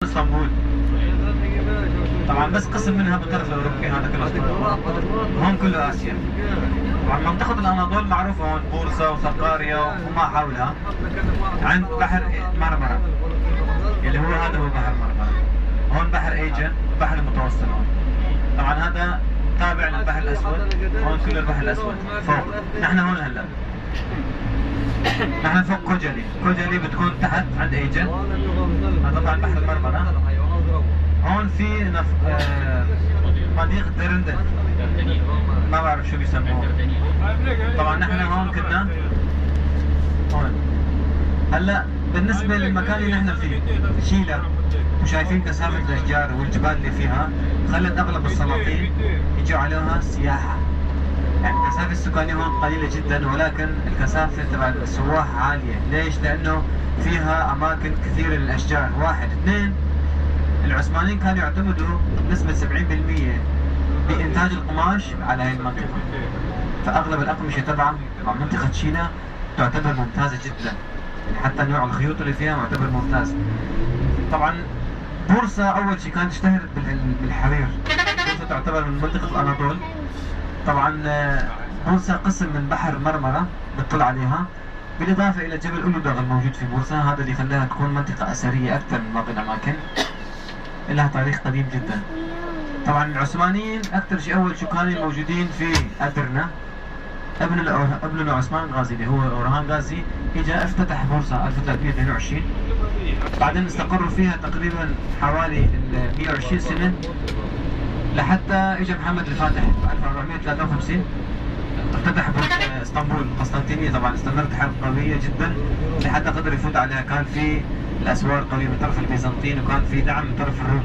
اسطنبول. طبعا بس قسم منها بالطرف الاوروبي، هذا كله هون كله اسيا. طبعا منطقة الاناضول معروفة هون بورصة وسقاريا وما حولها، عند بحر مرمرة اللي هو هذا هو بحر مرمرة. هون بحر ايجن، البحر المتوسط هون. طبعا هذا تابع للبحر الاسود، هون كله البحر الاسود فوق. نحن هون هلا نحن فوق كوجلي. كوجلي بتكون تحت عند ايجن، هذا طبعا بحر المرمرة. هون في مضيق درندن، ما بعرف شو بيسموه. طبعا نحن هون كنا هون. هلا بالنسبة للمكان اللي نحن فيه شيلا، وشايفين كثافة الأشجار والجبال اللي فيها، خلت أغلب السلاطين يجوا عليها سياحة. يعني الكثافة السكانية هون قليلة جدا، ولكن الكثافة تبع السواح عالية. ليش؟ لأنه فيها أماكن كثيرة للأشجار. واحد، اثنين، العثمانيين كانوا يعتمدوا بنسبة 70% بإنتاج القماش على هذه المنطقة، فأغلب الأقمشة تبع منطقة شيلا تعتبر ممتازة جدا، يعني حتى نوع الخيوط اللي فيها معتبر ممتاز. طبعا بورصة أول شيء كانت تشتهر بالحرير. بورصة تعتبر من منطقة الأناضول. طبعا بورصة قسم من بحر مرمرة بتطل عليها، بالإضافة إلى جبل أولودغ الموجود في بورصة، هذا اللي خلاها تكون منطقة أثرية أكثر من باقي الأماكن، لها تاريخ قديم جدا. طبعا العثمانيين أكثر شيء أول شو كانوا موجودين في أدرنة. ابن عثمان غازي اللي هو أورهان غازي اجى افتتح بورصة 1322. بعدين استقروا فيها تقريبا حوالي 120 سنة، لحتى اجى محمد الفاتح ب 1453 افتتح اسطنبول قسطنطينية. طبعا استمرت حرب قوية جدا لحتى قدر يفوت عليها. كان في الاسوار قوية من طرف البيزنطيين، وكان في دعم من طرف الروم.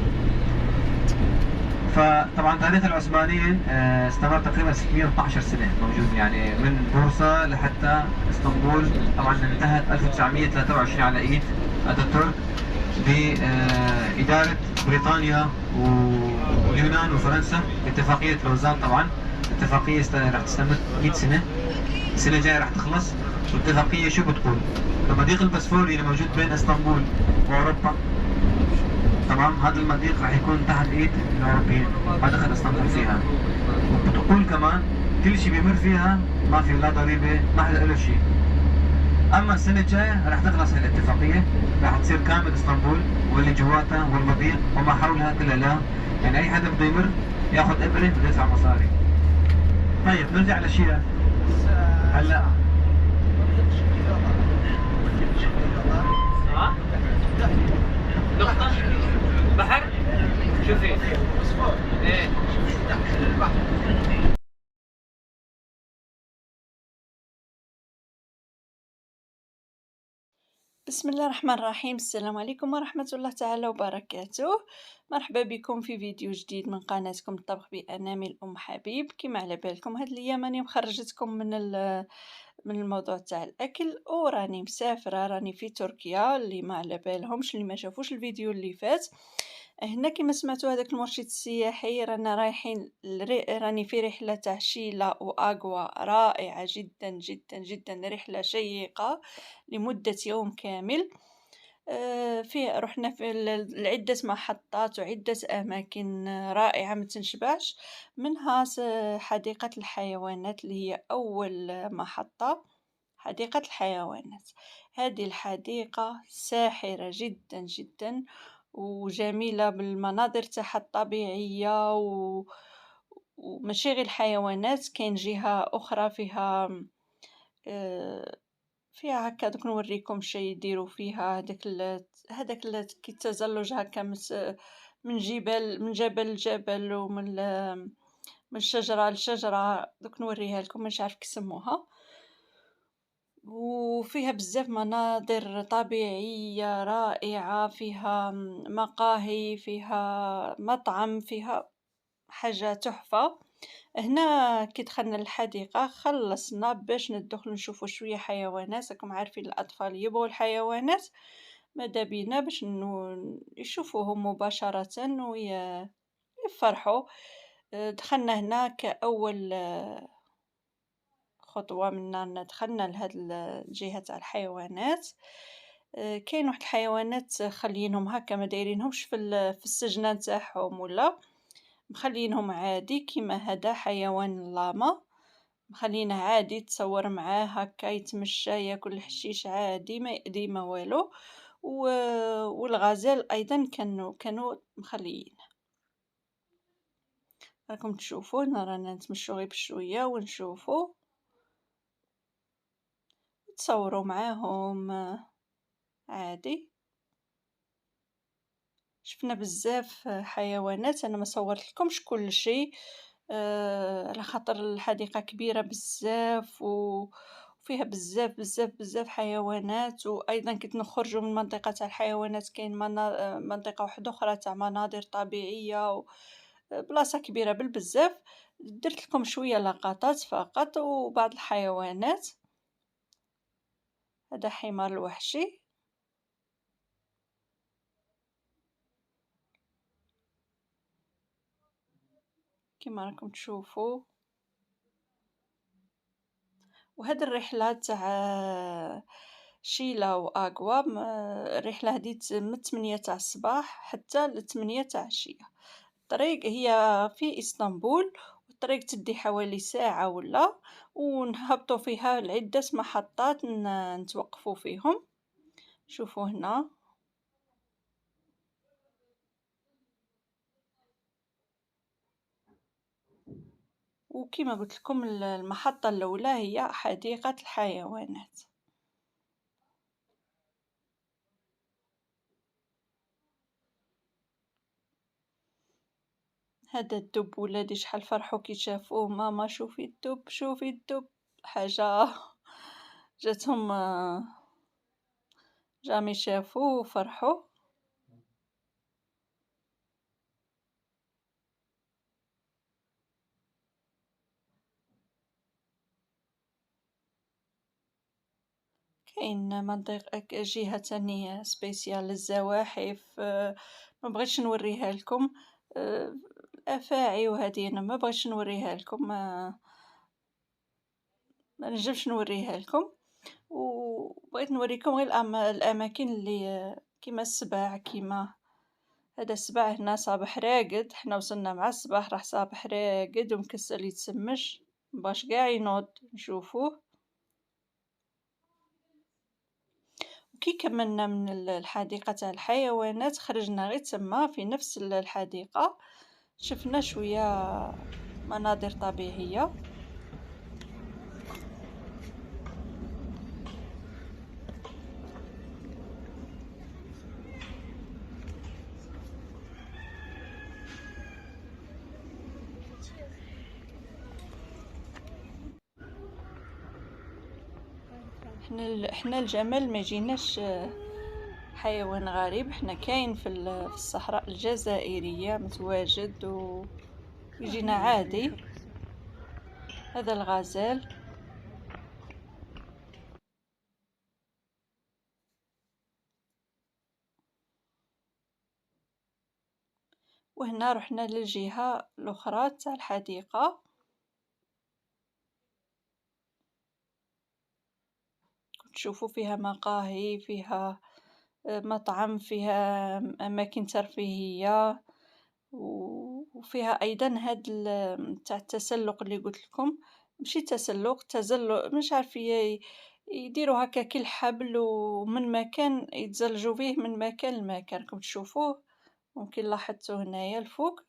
فطبعا تاريخ العثمانيين استمر تقريبا 612 سنة موجود، يعني من بورصة لحتى اسطنبول. طبعا انتهت 1923 على ايد اتاتورك بإدارة بريطانيا واليونان وفرنسا باتفاقية لوزان. طبعا اتفاقية راح تستمر 100 سنة، السنة الجاية راح تخلص. والاتفاقية شو بتقول؟ المضيق البسفوري اللي موجود بين اسطنبول واوروبا، تمام، هذا المضيق راح يكون تحت ايد الاوروبيين، ما دخل اسطنبول فيها. وبتقول كمان كل شيء بيمر فيها ما في لا ضريبة، ما حدا له شيء. اما السنة الجاية راح تخلص الاتفاقية، راح تصير كامل اسطنبول واللي جواتها والمضيق وما حولها كلها لا، يعني اي حدا بده يمر ياخذ ابرة بده يدفع مصاري. طيب نرجع لشيلا. هلا نقطة بحر شوفي ايه. بسم الله الرحمن الرحيم. السلام عليكم ورحمة الله تعالى وبركاته. مرحبا بكم في فيديو جديد من قناتكم الطبخ بأنامل أم حبيب. كما على بالكم هاد الأيام راني مخرجتكم من الموضوع تاع الأكل، وراني مسافرة، راني في تركيا. اللي ما على بالهمش، اللي ما شافوش الفيديو اللي فات، هنا كما سمعتوا هذاك المرشد السياحي رانا رايحين راني في رحلة تاع شيلا وأغوا رائعة جدا جدا جدا، رحلة شيقة لمدة يوم كامل. فيه رحنا في لعدة محطات وعدة أماكن رائعة ما تنشبعش. منها حديقة الحيوانات اللي هي أول محطة، حديقة الحيوانات. هذه الحديقة ساحرة جدا جدا وجميلة بالمناظر تاعها الطبيعية ومشاغل الحيوانات. كاين جهة أخرى فيها فيها هكا دوك نوريكم شي يديروا فيها هذاك كي التزلج هكا من جبل لجبل، من شجرة لشجرة. دوك نوريها لكم، مش عارف كيسموها. وفيها بزاف مناظر طبيعية رائعة، فيها مقاهي، فيها مطعم، فيها حاجة تحفة. هنا كي دخلنا الحديقة خلصنا باش ندخل نشوفوا شوية حيوانات. راكم عارفين الأطفال يبغوا الحيوانات، ماذا بينا باش يشوفوهم مباشرة ويفرحوا. دخلنا هنا كأول خطوة منا دخلنا لهاد الجهة تاع الحيوانات. كاين واحد الحيوانات خلينهم هكا ما دايرينهمش في السجنة نتاعهم ولا مخلينهم عادي، كيما هذا حيوان اللاما مخلينه عادي تصور معاه هكا يتمشى ياكل الحشيش عادي ما يأذي ما والو، والغزال أيضا كانوا مخليين. راكم تشوفوا رانا نتمشوا غير بشوية ونشوفوا تصوروا معاهم عادي. شفنا بزاف حيوانات، انا ما صورت لكمش كل شيء على خاطر الحديقة كبيرة بزاف وفيها بزاف بزاف بزاف حيوانات، وايضا كنت نخرجوا من منطقة تاع الحيوانات كاين منطقة واحدة اخرى تاع مناظر طبيعية بلاصة كبيرة بالبزاف. درت لكم شوية لقطات فقط وبعض الحيوانات. هذا حمار الوحشي كما راكم تشوفوا. وهاد الرحلة تاع شيلا وأغوا الرحلة هذه من 8 تاع الصباح حتى ل 8 تاع العشية. الطريق هي في اسطنبول، والطريق تدي حوالي ساعة ولا، ونهبطوا فيها لعدة محطات نتوقفوا فيهم. شوفوا هنا وكما قلت لكم المحطة الأولى هي حديقة الحيوانات. هذا الدب ولادي شحال فرحوا كي شافوه، ماما شوفي الدب شوفي الدب، حاجة جاتهم جامي شافوه وفرحوا. كاين منطقة جهة تانية سبيسيال للزواحف، ما بغيتش نوريها لكم. الافاعي وهذه انا ما بغيتش نوريها لكم، ما نجمش نوريها لكم. وبغيت نوريكم غير الاماكن اللي كيما السباع، كيما هذا السباع هنا صابح راقد، حنا وصلنا مع الصباح راح صابح راقد ومكسل يتسمش باش قاع ينوض نشوفوه. وكي كملنا من الحديقة تاع الحيوانات خرجنا غير تما في نفس الحديقة، شفنا شوية مناظر طبيعية. احنا الجمل ما يجيناش حيوان غريب، احنا كاين في الصحراء الجزائرية متواجد ويجينا عادي. هذا الغزال. وهنا رحنا للجهة الأخرى تاع الحديقة، تشوفوا فيها مقاهي، فيها مطعم، فيها أماكن ترفيهية، وفيها أيضا هاد تاع التسلق اللي قلت لكم، ماشي تسلق تزلق مش عارف يديروا هكا كل حبل ومن مكان يتزلجوا فيه من مكان لمكان. راكم تشوفوه ممكن لاحظتوا هنايا الفوق.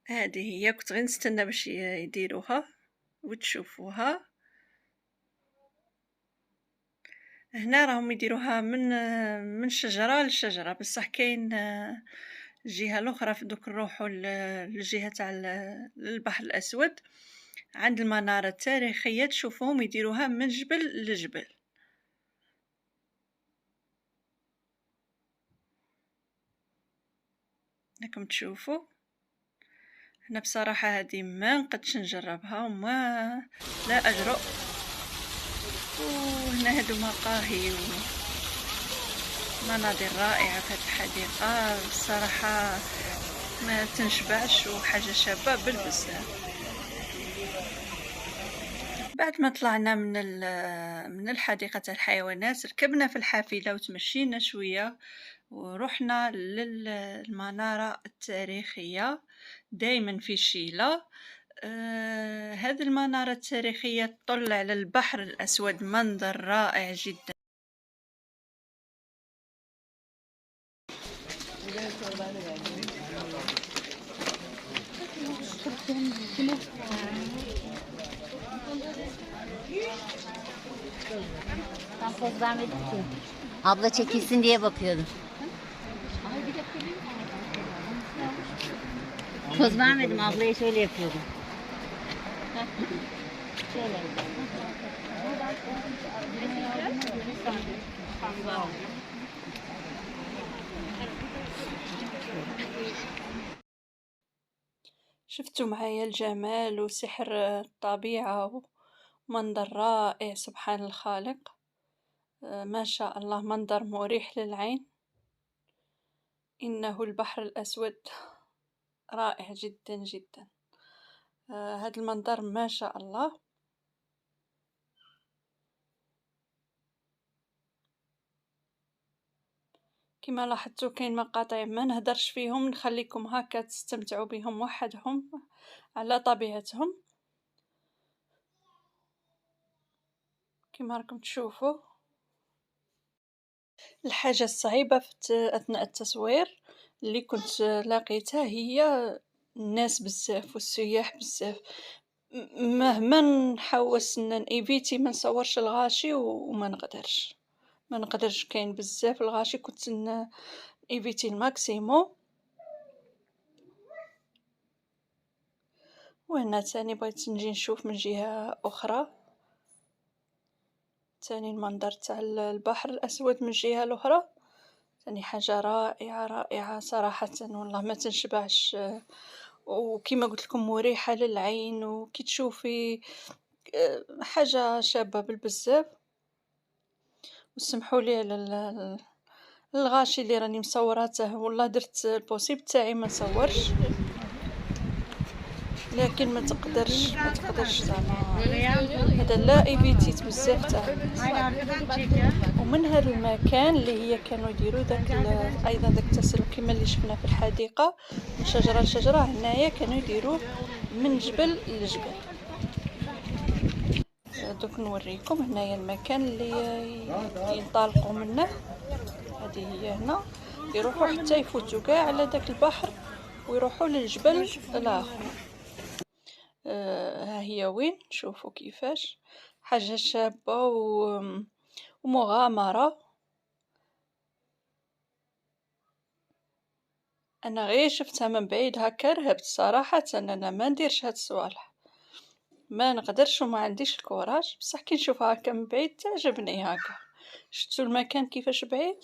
هذه هي كنت غير نستنى باش يديروها وتشوفوها. هنا راهم يديروها من شجرة لشجرة، بصح كاين الجهة الأخرى في دوك نروحو للجهة تاع البحر الأسود، عند المنارة التاريخية تشوفوهم يديروها من جبل لجبل. راكم تشوفوا، انا بصراحة هذه ما نقدش نجربها وما لا اجرؤ. وهنا هادو مقاهي ومناظر رائعة في هذه الحديقة بصراحة ما تنشبعش وحاجة شابة بالبزاف. بعد ما طلعنا من الحديقة الحيوانات ركبنا في الحافلة وتمشينا شوية ورحنا للمنارة التاريخية دايما في شيلة. هذه المنارة التاريخية تطل على البحر الأسود، منظر رائع جدا. Ben poz vermedim ki. Abla çekilsin diye bakıyordum. Poz vermedim, ablaya şöyle yapıyordum. Şöyle. شفتوا معايا الجمال وسحر الطبيعة ومنظر رائع سبحان الخالق. ما شاء الله، منظر مريح للعين. إنه البحر الأسود رائع جدا جدا. هذا المنظر ما شاء الله. كما لاحظتوا كاين مقاطع ما نهدرش فيهم، نخليكم هكا تستمتعوا بهم وحدهم على طبيعتهم كما راكم تشوفوا. الحاجة الصعيبة أثناء التصوير اللي كنت لقيتها هي الناس بزاف والسياح بزاف. مهما نحوس نيفيتي ما نصورش الغاشي وما نقدرش كاين بزاف الغاشي، كنت نيفيتي الماكسيموم. وهنا تاني بغيت نجي نشوف من جهة أخرى تاني المنظر تاع البحر الأسود من الجهة الأخرى، تاني حاجة رائعة رائعة صراحة والله ما تنشبعش. وكما قلت لكم مريحة للعين، وكي تشوفي حاجة شابة بالبزاف. وسمحوا لي على الغاشي اللي راني مصوراته، والله درت البوسيبل تاعي ما نصورش، لكن ما تقدرش زعما هذا لا ايفيتيت بزاف تاع. ومن هذا المكان اللي هي كانوا يديروا داك ايضا داك التسلق كما اللي شفنا في الحديقه من شجره لشجره، هنايا كانوا يديروه من جبل لجبل. دوك نوريكم هنايا المكان اللي ينطلقوا منه. هذه هي هنا يروحوا حتى يفوتوا كاع على داك البحر ويروحوا للجبل الاخر. ها هي وين، شوفوا كيفاش حاجة شابة ومغامرة. انا غير شفتها من بعيد هكا رهبت صراحة، انا ما نديرش هاد الصوالح، ما نقدرش وما عنديش الكوراج، بصح كي نشوفها هكا من بعيد تعجبني هكا. شفتوا المكان كيفاش بعيد.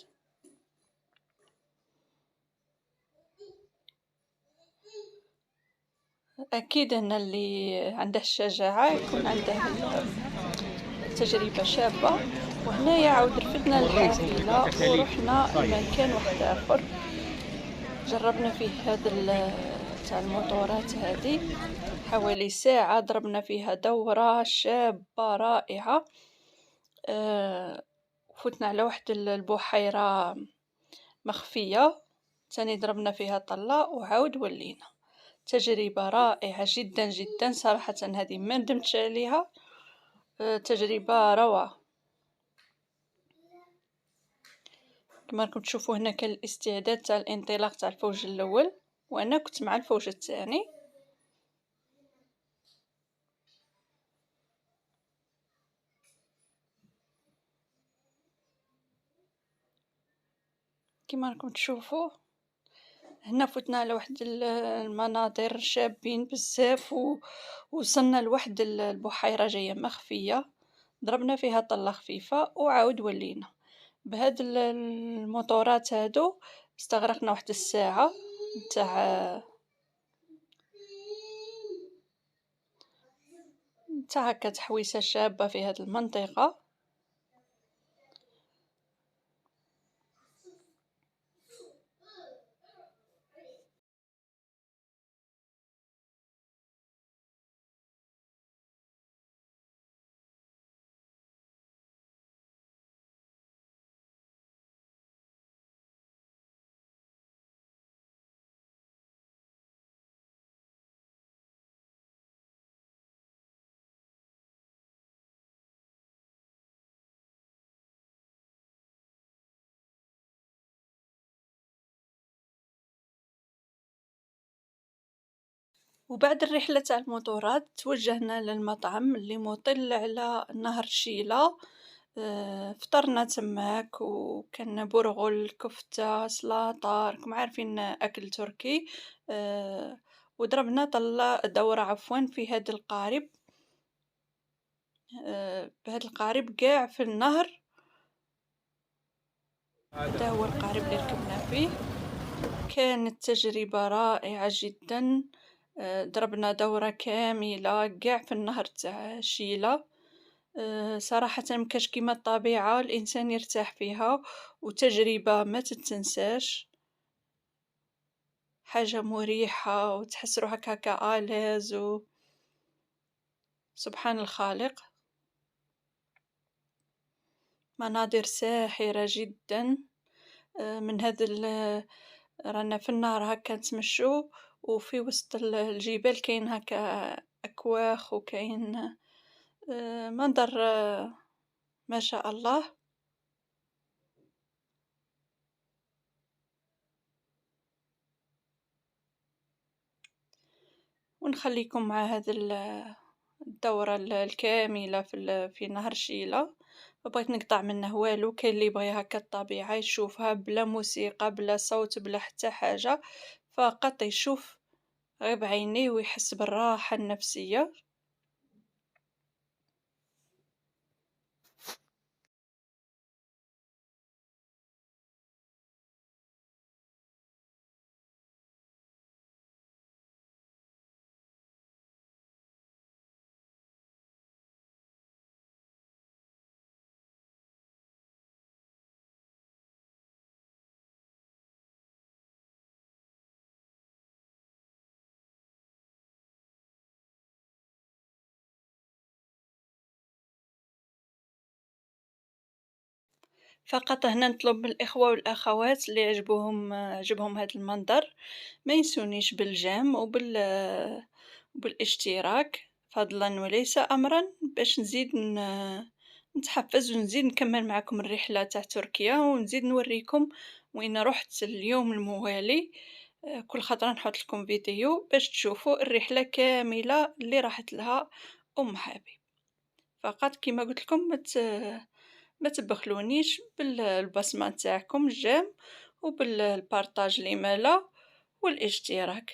اكيد ان اللي عنده الشجاعة يكون عنده تجربة شابة. وهنايا عاود رفدنا الحافلة ورحنا لمكان واحد اخر جربنا فيه هذا تاع الموطورات هذه حوالي ساعة، ضربنا فيها دورة شابة رائعة. فتنا على واحد البحيرة مخفية تاني ضربنا فيها طلة وعاود ولينا. تجربة رائعة جدا جدا صراحة، هذه ما ندمتش عليها، تجربة روعة. كما راكم تشوفوا هنا كان الاستعداد تاع الانطلاق تاع الفوج الاول، وانا كنت مع الفوج الثاني. كما راكم تشوفوا هنا فتنا على واحد المناظر شابين بزاف وصلنا لواحد البحيرة جاية مخفية، ضربنا فيها طلة خفيفة وعاود ولينا. بهاد الموطورات هادو استغرقنا واحد الساعة نتاع هكا تحويسة شابة في هاد المنطقة. وبعد الرحلة تاع الموطورات توجهنا للمطعم اللي مطل على نهر شيلة. فطرنا تماك وكان برغل، كفتة، سلاطة، راكم عارفين أكل تركي. وضربنا طلة دورة عفوا في هاد القارب. بهاد القارب قاع في النهر، هذا هو القارب اللي ركبنا فيه. كانت تجربة رائعة جدا. ضربنا دورة كاملة قاع في النهر تاع شيلة. صراحة مكاش كيما الطبيعة الإنسان يرتاح فيها، وتجربة ما تتنساش، حاجة مريحة وتحس روحك هكا آلاز سبحان الخالق. مناظر ساحرة جدا. من هذا رانا في النهر هكا نتمشو، وفي وسط الجبال كاين هكا أكواخ، وكاين منظر ما شاء الله. ونخليكم مع هذا الدورة الكاملة في نهر شيلة. ما بغيت نقطع منه والو، كاين اللي يبغي هكا الطبيعة يشوفها بلا موسيقى بلا صوت بلا حتى حاجة، فقط يشوف غير بعينيه ويحس بالراحة النفسية. فقط هنا نطلب من الإخوة والأخوات اللي عجبهم هذا المنظر ما ينسونيش بالجيم بالاشتراك فضلا وليس أمرا، باش نزيد نتحفز ونزيد نكمل معكم الرحلة تاع تركيا، ونزيد نوريكم وين رحت اليوم الموالي. كل خطرة نحط لكم فيديو باش تشوفوا الرحلة كاملة اللي راحت لها أم حبيب. فقط كما قلت لكم ما تبخلونيش بالبصمة تاعكم جيم وبالبارطاج لما لا والاشتراك.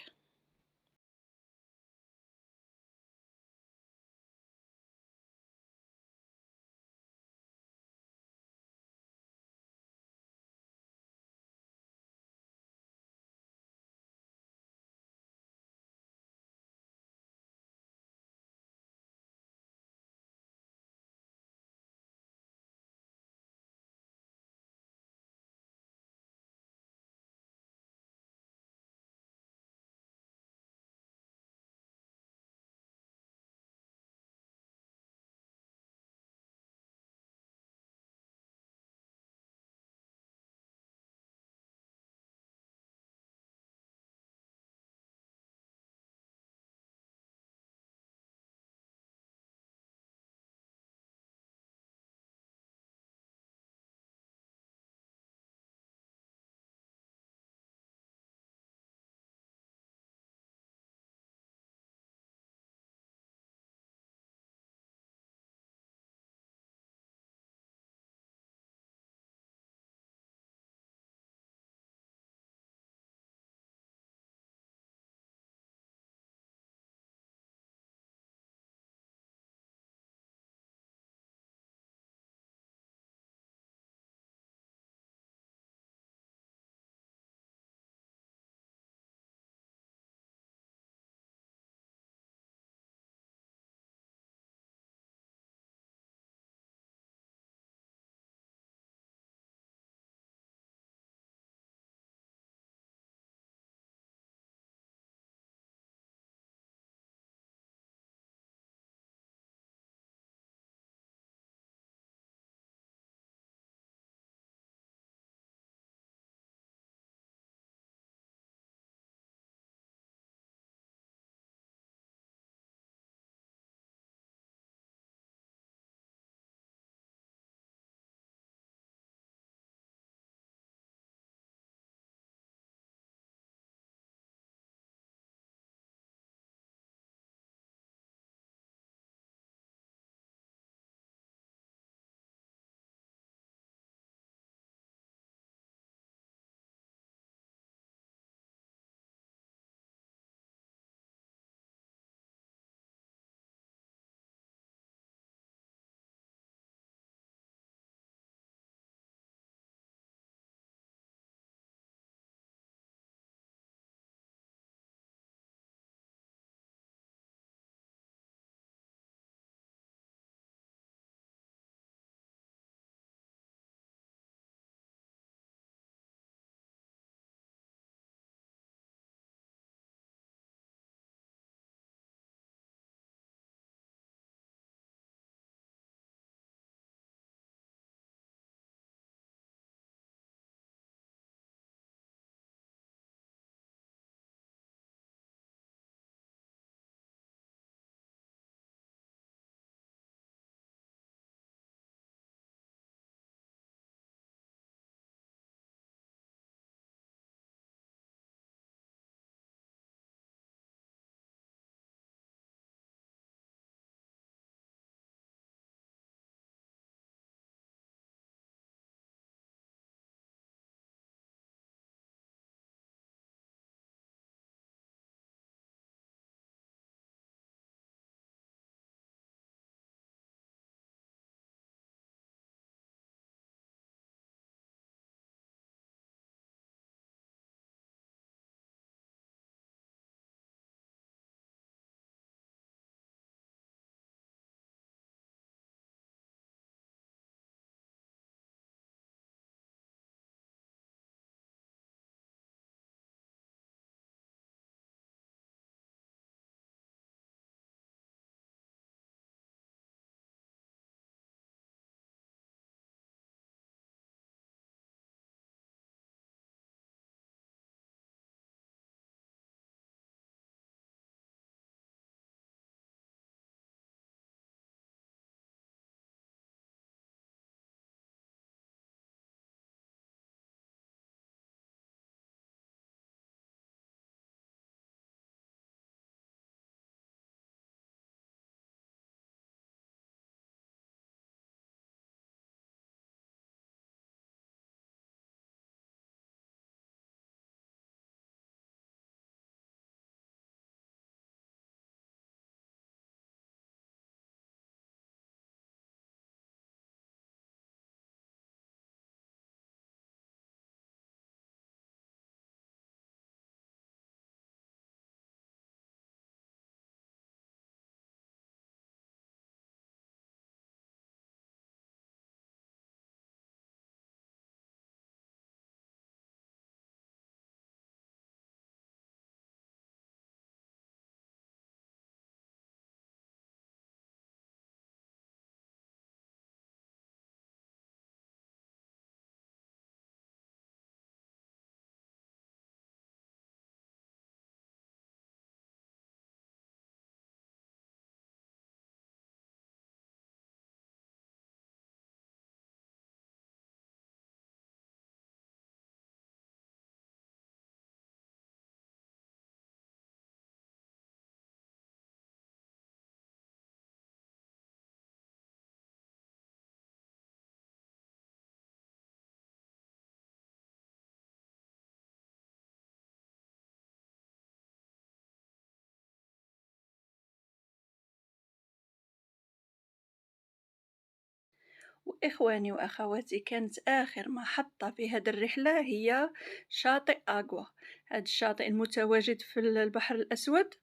وإخواني وأخواتي، كانت آخر محطة في هذه الرحلة هي شاطئ أغوا. هذا الشاطئ المتواجد في البحر الأسود.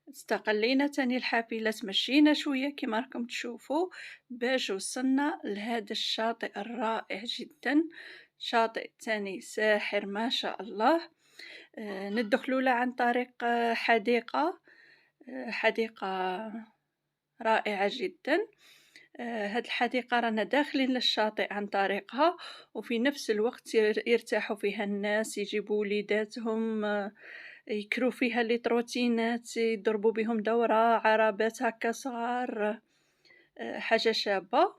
استقلينا تاني الحافلة، تمشينا شوية كما راكم تشوفوا باش وصلنا لهذا الشاطئ الرائع جدا. شاطئ تاني ساحر ما شاء الله. ندخلوا له عن طريق حديقة رائعة جدا. هاد الحديقة رانا داخلين للشاطئ عن طريقها، وفي نفس الوقت يرتاحوا فيها الناس، يجيبوا وليداتهم، يكروا فيها لي تروتينات، يضربوا بهم دورة، عربات هكا صغار، حاجة شابة.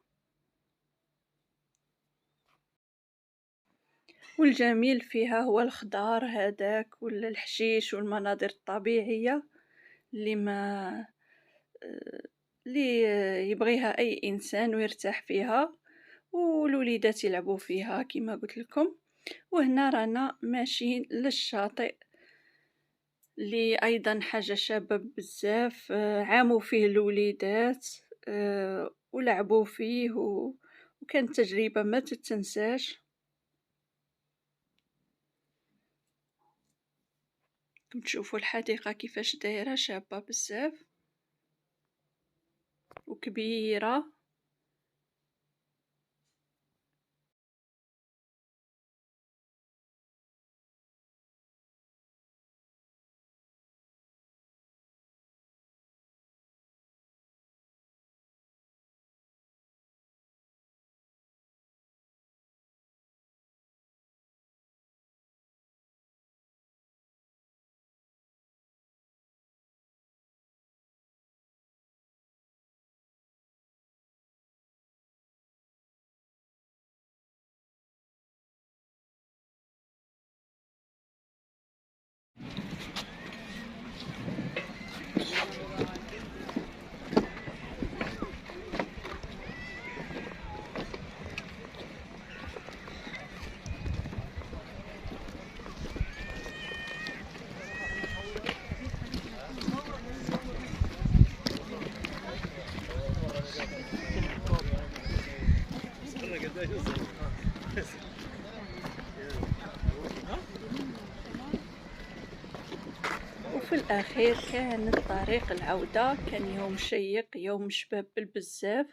والجميل فيها هو الخضار هذاك ولا الحشيش والمناظر الطبيعية اللي ما اللي يبغيها أي إنسان ويرتاح فيها، والوليدات يلعبوا فيها كما قلت لكم. وهنا رانا ماشيين للشاطئ اللي أيضا حاجة شابة بزاف. عاموا فيه الوليدات ولعبوا فيه وكانت تجربة ما تتنساش. كم تشوفوا الحديقة كيفاش دايرة، شابة بزاف وكبيرة. وفي الأخير كان طريق العودة، كان يوم شيق، يوم شباب بزاف،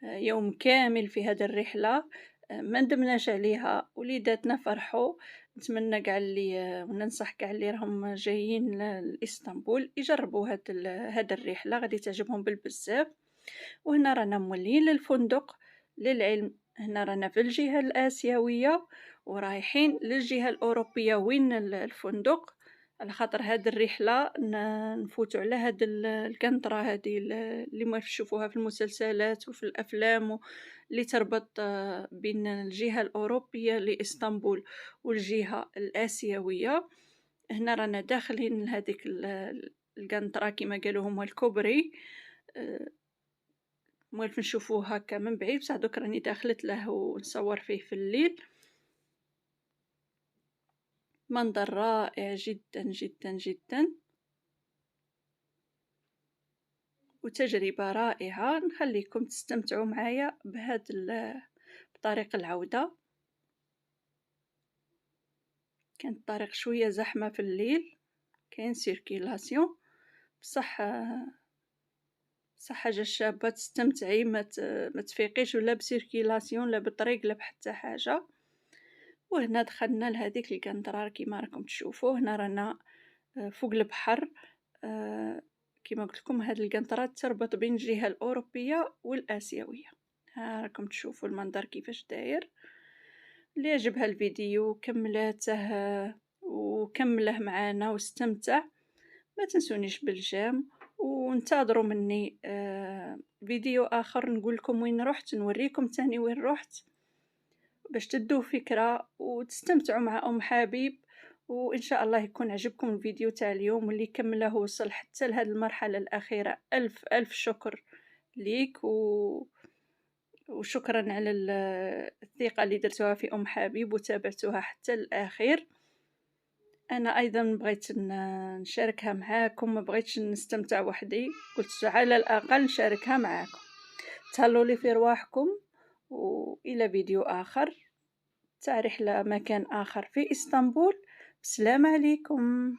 يوم كامل في هذه الرحلة. ما ندمناش عليها، وليداتنا فرحوا. نتمنى كاع اللي وننصح كاع اللي راهم جايين لإسطنبول يجربوا هاد الرحلة، غادي تعجبهم بالبزاف. وهنا رانا مولين للفندق. للعلم هنا رانا في الجهة الآسيوية ورايحين للجهة الأوروبية وين الفندق، على خاطر هاد الرحلة نفوتوا على هاد القنطرة هادي اللي ما تشوفوها في المسلسلات وفي الأفلام، اللي تربط بين الجهة الأوروبية لإسطنبول والجهة الآسيوية. هنا رانا داخلين لهاديك القنطرة كما قالوا هما الكوبري. موالف نشوفوه هكا من بعيد، بصح دوك راني داخلت له ونصور فيه في الليل. منظر رائع جدا جدا جدا وتجربة رائعة. نخليكم تستمتعوا معايا بطريق العودة. كانت الطريق شوية زحمة في الليل، كاين سيركيلاسيون، بصح حاجة شابة، تستمتعي ما تفيقيش ولا بسيركيلاسيون لا بطريق لا بحتى حاجة. وهنا دخلنا لهذيك القنطرة كيما راكم تشوفوا. هنا رانا فوق البحر. كيما قلت لكم هذه القنطرة تربط بين الجهة الأوروبية والآسيوية. ها راكم تشوفوا المنظر كيفاش داير. اللي يعجبها الفيديو وكمله معانا واستمتع. ما تنسونيش بالجيم، وانتظروا مني فيديو آخر نقول لكم وين رحت، نوريكم تاني وين رحت باش تدوا فكرة وتستمتعوا مع أم حبيب. وإن شاء الله يكون عجبكم الفيديو تاع اليوم واللي كمله وصل حتى لهذه المرحلة الأخيرة. ألف ألف شكر ليك وشكرا على الثقة اللي درتوها في أم حبيب وتابعتوها حتى الأخير. أنا أيضا بغيت نشاركها معاكم، ما بغيتش نستمتع وحدي، قلت على الأقل نشاركها معاكم. تهلوا لي في رواحكم وإلى فيديو آخر تاع رحلة مكان آخر في إسطنبول. السلام عليكم.